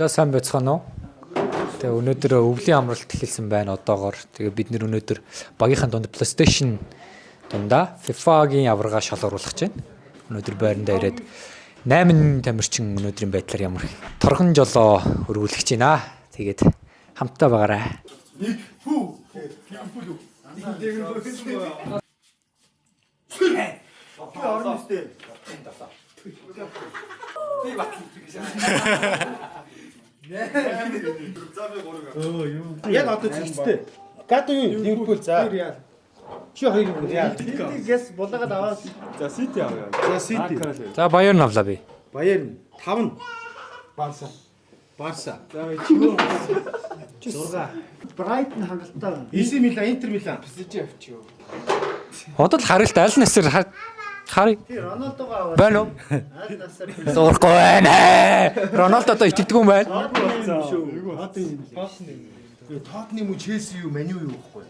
За сайн байцгаана уу? Тэгээ өнөөдөр өвлийн амралт эхэлсэн байна одоогоор. Тэгээ бид нэр өнөөдөр багийнхаа дунд PlayStation дундаа FIFA-гийн аварга шалгаруулах гэж байна. Өнөөдөр байрандаа ирээд 8 тамирчин өнөөдрийн байдлаар ямар торгон жолоо өргүүлэх гэж байна. Тэгээд хамтдаа байгаарай. Яг одоо зэгцтэй. Гато юу Ливерпул за. Чи хоёр юм яа. Тэгээс булаагаад аваад. За Сити авъя. За Сити. За Bayern авлаа би. Bayern 5. Барса. За чи 6. Брайтон хангалттай. AC Milan, Inter Milan. PSG авчи юу. Одоо л харалт аль насэр харъя. Тий Роналдогоо аваад. Байна уу? Аль насаар. Зурхгүй байна. Рональдо одоо итгэдэг юм байна. Тотнем уу Челси юу, Маню юу гэхгүй.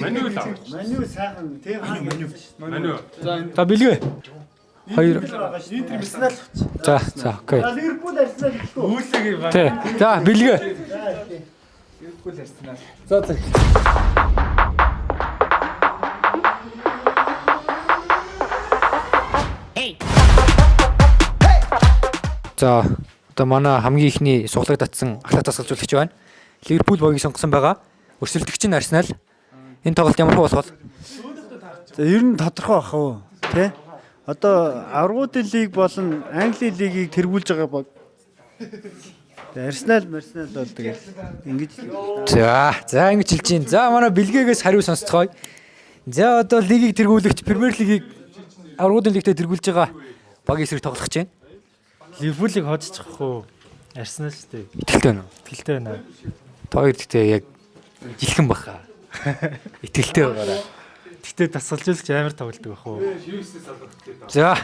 Маню сайхан тий Маню. За бэлгээ. Хоёр. Арсенал. За окей. Ливерпул Арсенал гэхгүй. Үүсэг байна. Тэ. За бэлгээ. Ливерпул Арсенал. За. За одоо манай хамгийн ихний суглаг татсан ахлах тасгалжуулагч байна. Ливерпул богийг сонгосон байгаа. Өрсөлдөгч нь Арсенал. Энэ тоглолт ямар болох вэ? За ер нь тодорхой бах уу тий? Одоо аврагуудын лиг болон Английн лигийг тэргүүлж байгаа баг. Арсенал бол тэгэл ингэж За ингэж хэлж чинь. За манай бэлгээгээс хариу сонсцгоё. За одоо лигийг тэргүүлэгч Премьер лигийг аврагуудын лигтээ тэргүүлж байгаа багийн эсрэг тоглох гэж байна. Ливерпулийг хоцчих уу? Арсенал шүү дээ. Итгэлтэй байна уу? Итгэлтэй байна. Хоёр гэхдээ яг жилхэн баха. Итгэлтэй байгаарай. Гэтэ дасгалжуулагч амар тоглодог байх уу? За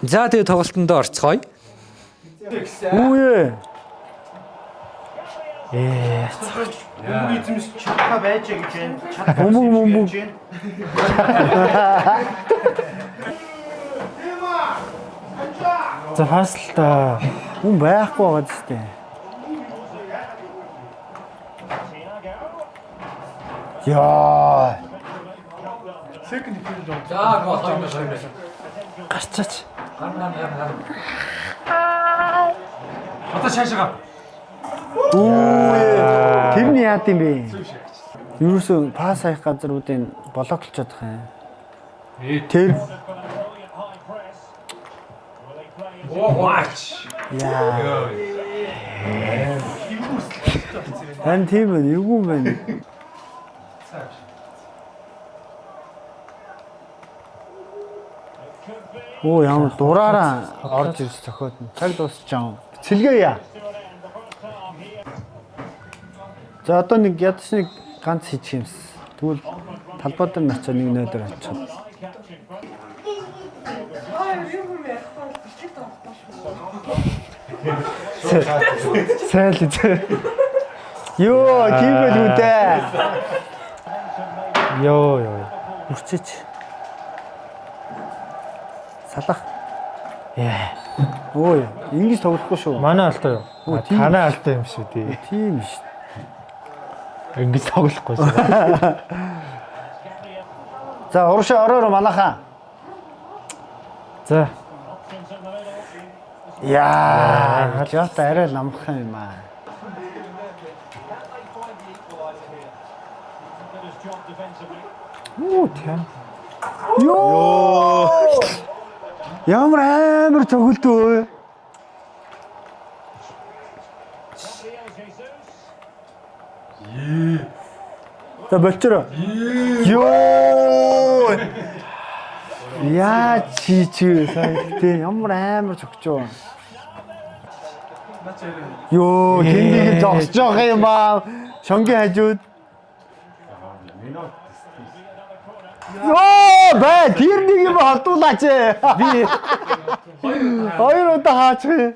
тэгээ тоглолтонд орцгоё. Үе. Бөмбөг эзэмс чатга байж гэж байна. Бөмбөг. За хаалтаа хүн байхгүй байгаа ч тийм. Яа. За гол Гарчаач. Одоо шаашаа. Үе. Тэрний яад юм бэ? Юусэн пас хаях газруудын блоклчод байгаа юм. Тэр Watch. яа. Ан тийм ээ, юу вэ? Оо ямар дураараа орж ирж зохиод цаг дуусч байгаа. Цэлгээ яа. За одоо нэг ядч нэг ганц хийчих юмс. Тэгвэл талбай дээр начаа нэг нөдөр очих. Сайн л үү. Йоо, тийм байл үү дээ. Йоо. Үрчиж. Салах. Яа. Ой, ингэж тоглохгүй шүү. Манай алтай юу? Оо, тийм. Танай алтай юм шүү дээ. Тийм шүү. Ингэж тоглохгүй шүү. За, уршаа ороо манайхаа. За. Яа, жата арай намхан юм аа. Оо, тийм. Йоо. Ямар амар тоглолт вэ? За болчоо. Йоо. Яа чи сайтай ямар амар цогчоо. Йоо тэндийг зогсож байгаа юм аа. Шонгийн хажууд. Йоо бай тэр нэг юм холдуулаач. Би хоёр удаа хаачих.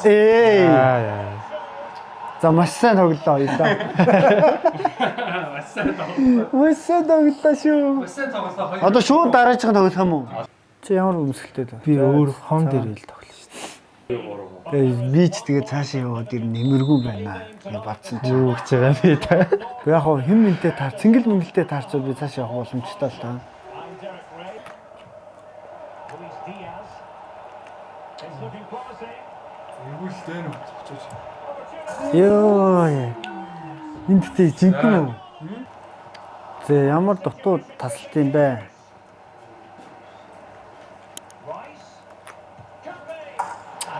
Яа. За маш сайн тоглолоо юу да. Маш сайн тоглолоо шүү. Одоо шууд дараагийн тоглох юм уу? Чи ямар өмсөлтэй вэ? Би өөр хон дээр ил тоглоно шүү. Тэгээ би ч тэгээ цаашаа яваад ир нэмэргүй байна. Тэгээ батсан чи. Юу гэж байгаа юм бэ та? Гэхдээ яг хөө хэн мэнтэй таар цэнгэл мэнгэлтэй таарчвал би цаашаа явах боломжтой л та. Эвгүүлтэй нөө очиж. Йоо. Энд тэ жинхэнэ үү? Зэ ямар дутуу тасалт юм бэ?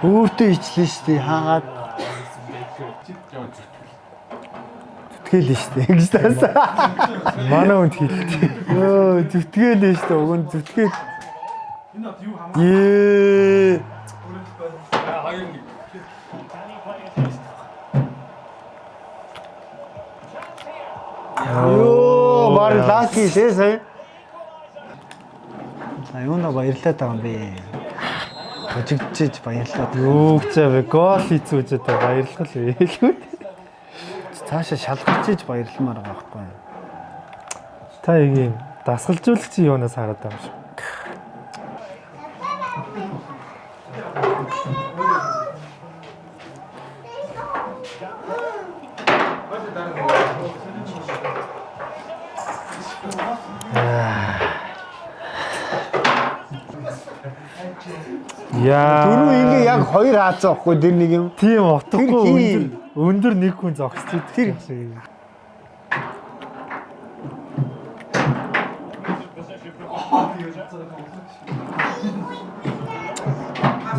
Өөртөө ичлээ шүү дээ. Хаагаад зүтгэлээ шүү дээ. Ингэж таасан. Манай хүнд хэлдэг. Өө зүтгэлээ шүү дээ. Уг нь зүтгээд. Энэ од юу хамаа? Ее. Хоёр нэг. Ёо, бар лаки шээсэ. Аюуна баярлалаа таа би. Хожигдчихэж баярлалаа. Юу гэж вэ? Гол хийцүүж та баярлах л вэ. Цаашаа шалгарчиж баярламаар байгаа байхгүй. Та ийм дасгалжуулагчийн юунаас хараад байгаа юм шиг. Яа. Дөрөв ингээ яг хоёр хаацсан байхгүй тэр нэг юм. Тийм утгагүй Тэр өндөр нэг хүн зогсож идэх шиг.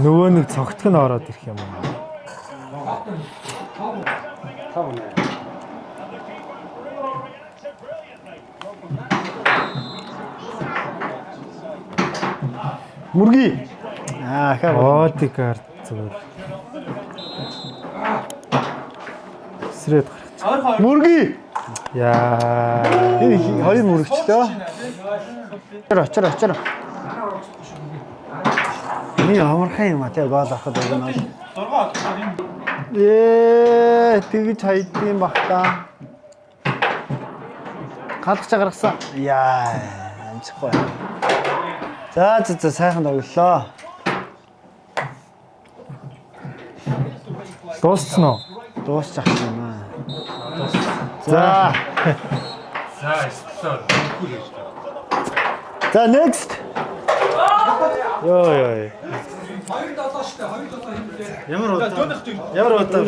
Нөгөө нэг цогтх нь ороод ирэх юм аа. Мөргий. Аа, Одикард зүгээр. Сред гарах. мөргий. Яа. Энэ хоёр мөрөгчлөө. Очор. Миний амархан юм а тий гол авахд байгаа нь. 6 олчихсан юм. Тэгж хайдсан бах та. Галгаж гаргасан. Яа, амжихгүй. За сайхан тоглолоо. Дууссан уу? Дуусчих юм аа. За. За, стол. За next. Йоо. 2-7 штэ, 2-7 хэмлээ. Ямар удаа? Ямар удаа?